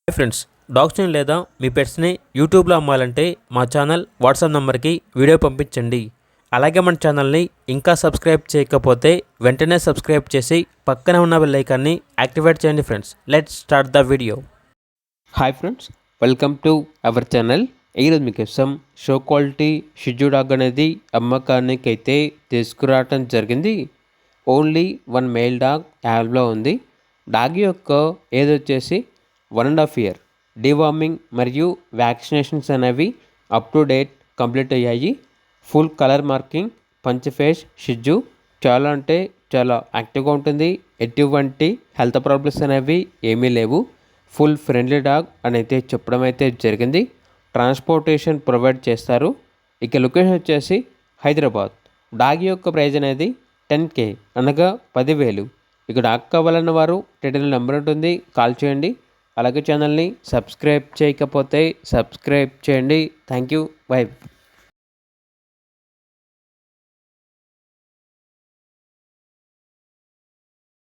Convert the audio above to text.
Hi friends, డాగ్స్ని లేదా మీ పెట్స్ని యూట్యూబ్లో అమ్మాలంటే మా ఛానల్ వాట్సాప్ నెంబర్కి వీడియో పంపించండి. అలాగే మన ఛానల్ని ఇంకా సబ్స్క్రైబ్ చేయకపోతే వెంటనే సబ్స్క్రైబ్ చేసి పక్కనే ఉన్న బెల్ ఐకాన్ని యాక్టివేట్ చేయండి. Friends, let's start the video. Hi friends, welcome to our channel. ఈరోజు మీకోసం షో క్వాలిటీ షిజు డాగ్ అనేది అమ్మకానికి అయితే తీసుకురావటం జరిగింది. ఓన్లీ వన్ మేల్ డాగ్ యావ్లో ఉంది. డాగ్ యొక్క ఏజ్ వచ్చేసి 1.5 year. డీవార్మింగ్ మరియు వ్యాక్సినేషన్స్ అనేవి అప్ టు డేట్ కంప్లీట్ అయ్యాయి. Full colour marking punch face షిజు చాలా అంటే చాలా యాక్టివ్గా ఉంటుంది. ఎటువంటి హెల్త్ ప్రాబ్లమ్స్ అనేవి ఏమీ లేవు. ఫుల్ ఫ్రెండ్లీ డాగ్ అని అయితే చెప్పడం అయితే జరిగింది. ట్రాన్స్పోర్టేషన్ ప్రొవైడ్ చేస్తారు. ఇక లొకేషన్ వచ్చేసి హైదరాబాద్. డాగ్ యొక్క ప్రైజ్ అనేది 10K అనగా 10,000. ఇక డాగ్ కావాలన్న వారు టైటిల్ నెంబర్ ఉంటుంది, కాల్ చేయండి. అలాగే ఛానల్ని సబ్స్క్రైబ్ చేయకపోతే సబ్స్క్రైబ్ చేయండి. Thank you. బై.